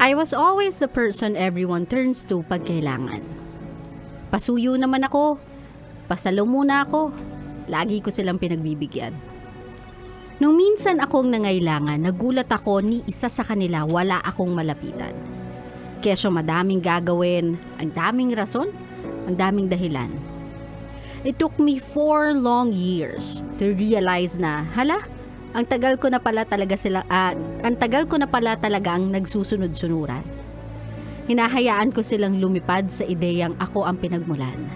I was always the person everyone turns to pag kailangan. Pasuyo naman ako, pasalo muna ako, lagi ko silang pinagbibigyan. Nung minsan akong nangailangan, nagulat ako ni isa sa kanila wala akong malapitan. Kesyo madaming gagawin, ang daming rason, ang daming dahilan. It took me 4 long years to realize na, ang tagal ko na pala talagang nagsusunod-sunuran. Hinahayaan ko silang lumipad sa ideyang ako ang pinagmulan.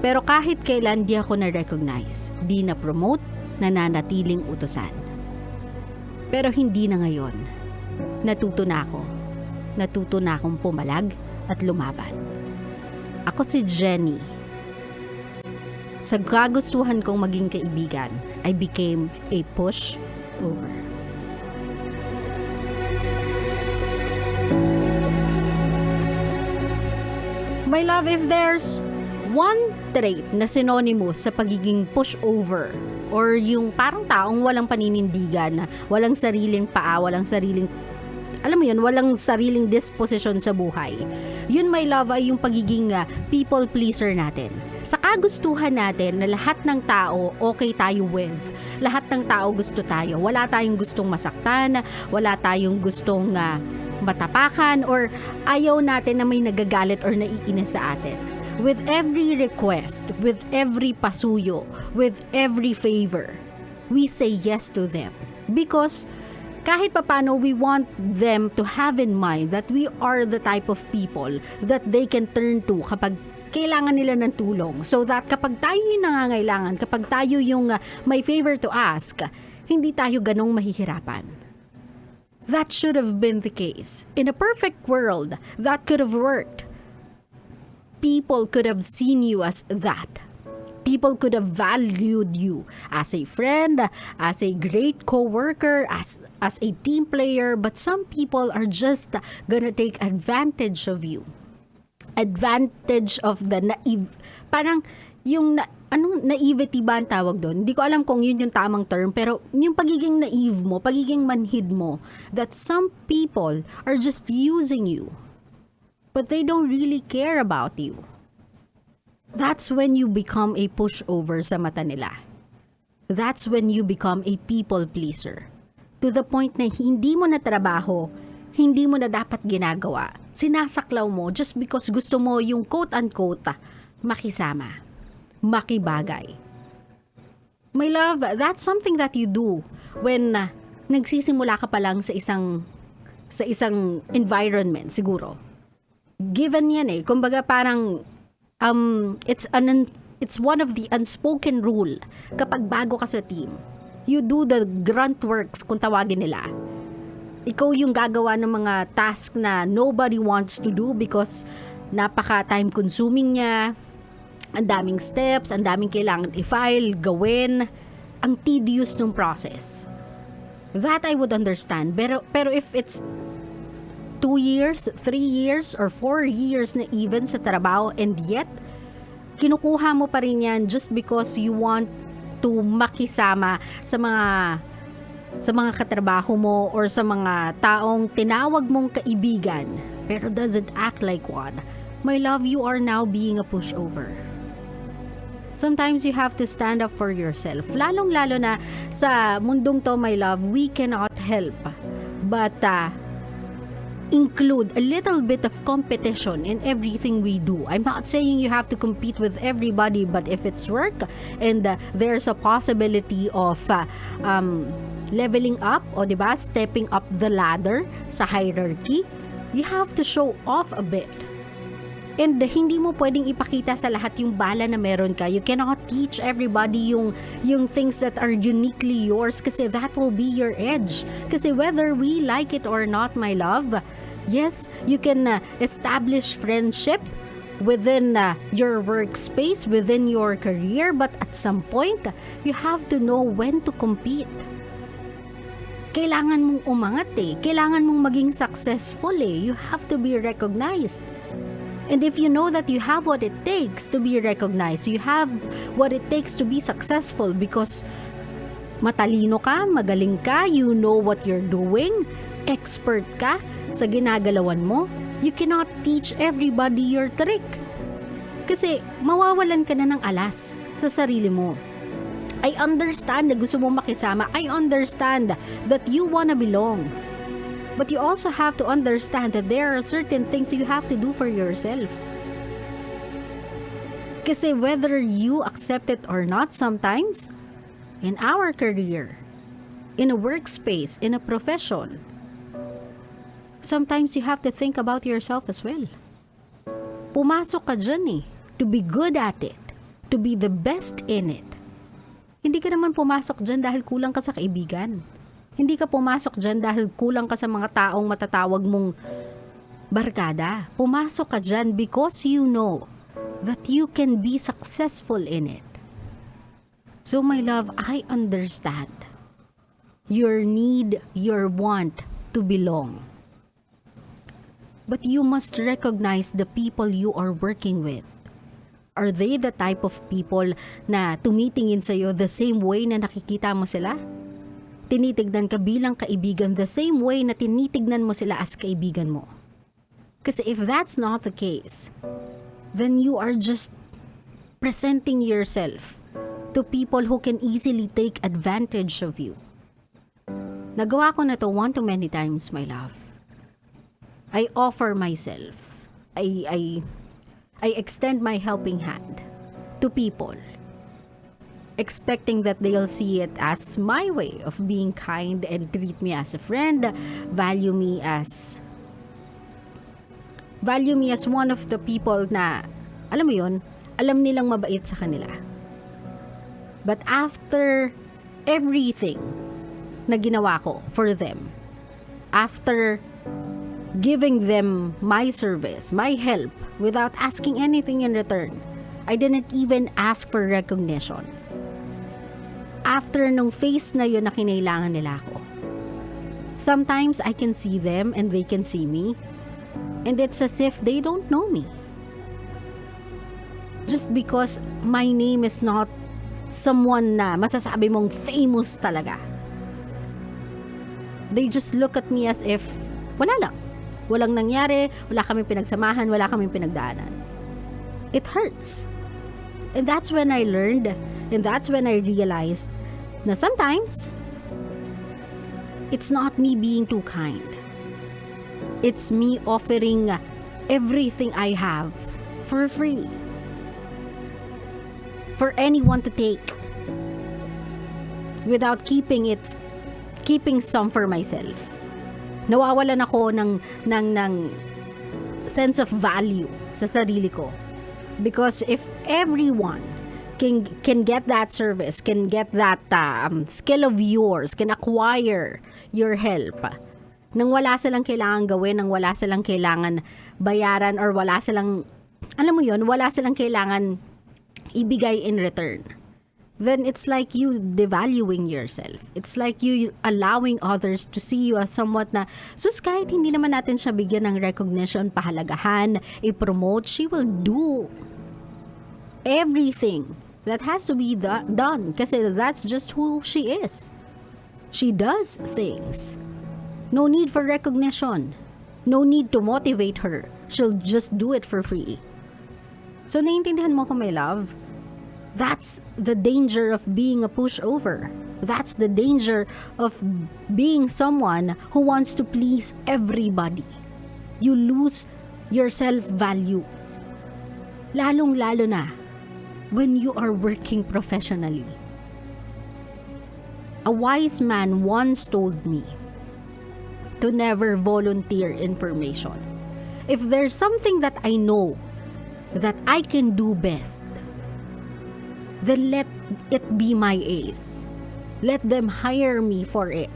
Pero kahit kailan di ako na-recognize, di na-promote, nananatiling utusan. Pero hindi na ngayon. Natuto na akong pumalag at lumaban. Ako si Jenny. Sa kagustuhan kong maging kaibigan, I became a pushover. My love, if there's one trait na synonymous sa pagiging pushover or yung parang taong walang paninindigan, walang sariling paa, walang sariling disposition sa buhay. Yun, my love, ay yung pagiging people pleaser natin. Sa kagustuhan natin na lahat ng tao okay tayo with. Lahat ng tao gusto tayo. Wala tayong gustong masaktan, wala tayong gustong matapakan, or ayaw natin na may nagagalit or naiinis sa atin. With every request, with every pasuyo, with every favor, we say yes to them. Because kahit papano, we want them to have in mind that we are the type of people that they can turn to kapag kailangan nila ng tulong. So that kapag tayo yung nangangailangan, kapag tayo yung may favor to ask, hindi tayo ganong mahihirapan. That should have been the case. In a perfect world, that could have worked. People could have seen you as that. People could have valued you as a friend, as a great co-worker, as a team player, but some people are just gonna take advantage of you. Advantage of the naive. Parang yung naivety ba ang tawag doon? Hindi ko alam kung yun yung tamang term, pero yung pagiging naive mo, pagiging manhid mo, that some people are just using you. But they don't really care about you. That's when you become a pushover sa mata nila. That's when you become a people pleaser. To the point na hindi mo na trabaho, hindi mo na dapat ginagawa. Sinasaklaw mo just because gusto mo yung quote-unquote makisama, makibagay. My love, that's something that you do when nagsisimula ka pa lang sa isang environment siguro. Given yan kumbaga parang it's one of the unspoken rule kapag bago ka sa team. You do the grunt works kung tawagin nila. Ikaw yung gagawa ng mga task na nobody wants to do because napaka time consuming niya, ang daming steps, ang daming kailangan i-file, gawin, ang tedious ng process. That I would understand. Pero if it's 2 years, 3 years, or 4 years na even sa trabaho, and yet kinukuha mo pa rin yan just because you want to makisama sa mga katrabaho mo or sa mga taong tinawag mong kaibigan pero doesn't act like one. My love, you are now being a pushover. Sometimes you have to stand up for yourself. Lalong-lalo na sa mundong to, my love, we cannot help but include a little bit of competition in everything we do. I'm not saying you have to compete with everybody, but if it's work and there's a possibility of leveling up, o diba, stepping up the ladder sa hierarchy, you have to show off a bit. And hindi mo pwedeng ipakita sa lahat yung bala na meron ka. You cannot teach everybody yung things that are uniquely yours kasi that will be your edge. Kasi whether we like it or not, my love, yes, you can establish friendship within your workspace, within your career, but at some point, you have to know when to compete. Kailangan mong umangat Kailangan mong maging successful You have to be recognized. And if you know that you have what it takes to be recognized, you have what it takes to be successful because matalino ka, magaling ka, you know what you're doing, expert ka sa ginagalawan mo, you cannot teach everybody your trick. Kasi mawawalan ka na ng alas sa sarili mo. I understand na gusto mo makisama. I understand that you wanna belong. But you also have to understand that there are certain things you have to do for yourself. Kasi whether you accept it or not, sometimes, in our career, in a workspace, in a profession, sometimes you have to think about yourself as well. Pumasok ka dyan to be good at it, to be the best in it. Hindi ka naman pumasok dyan dahil kulang ka sa kaibigan. Hindi ka pumasok dyan dahil kulang ka sa mga taong matatawag mong barkada. Pumasok ka dyan because you know that you can be successful in it. So my love, I understand your need, your want to belong. But you must recognize the people you are working with. Are they the type of people na tumitingin sa'yo the same way na nakikita mo sila? Tinitignan ka bilang kaibigan the same way na tinitignan mo sila as kaibigan mo. Kasi if that's not the case, then you are just presenting yourself to people who can easily take advantage of you. Nagawa ko na to one too many times, my love. I offer myself. I extend my helping hand to people, expecting that they'll see it as my way of being kind and treat me as a friend, value me as one of the people na, alam mo yun, alam nilang mabait sa kanila. But after everything na ginawa ko for them, after giving them my service, my help, without asking anything in return, I didn't even ask for recognition. After nung phase na yun na kinailangan nila ako, sometimes I can see them and they can see me, and it's as if they don't know me. Just because my name is not someone na masasabi mong famous talaga. They just look at me as if wala lang. Walang nangyari, wala kaming pinagsamahan, wala kaming pinagdaanan. It hurts. And that's when I learned, and that's when I realized na sometimes, it's not me being too kind. It's me offering everything I have for free. For anyone to take. Without keeping some for myself. Nawawalan ako ng sense of value sa sarili ko. Because if everyone can get that service, can get that skill of yours, can acquire your help, nang wala silang kailangan gawin, nang wala silang kailangan bayaran, or wala silang, alam mo yun, wala silang kailangan ibigay in return, then it's like you devaluing yourself. It's like you allowing others to see you as somewhat na, sus, kahit hindi naman natin siya bigyan ng recognition, pahalagahan, i-promote, she will do everything that has to be done kasi that's just who she is. She does things. No need for recognition. No need to motivate her. She'll just do it for free. So, naiintindihan mo ko, my love? That's the danger of being a pushover. That's the danger of being someone who wants to please everybody. You lose your self-value. Lalong-lalo na when you are working professionally. A wise man once told me to never volunteer information. If there's something that I know that I can do best, then let it be my ace. Let them hire me for it.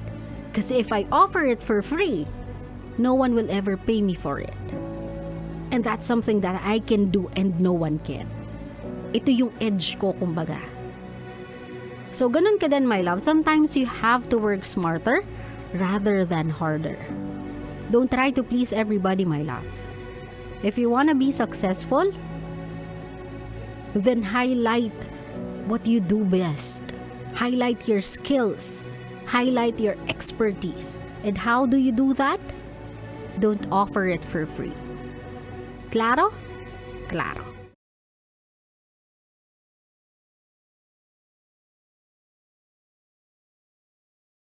Kasi if I offer it for free, no one will ever pay me for it. And that's something that I can do and no one can. Ito yung edge ko, kumbaga. So, ganun ka din, my love. Sometimes you have to work smarter rather than harder. Don't try to please everybody, my love. If you wanna be successful, then highlight what you do best. Highlight your skills. Highlight your expertise. And how do you do that? Don't offer it for free. Claro? Claro.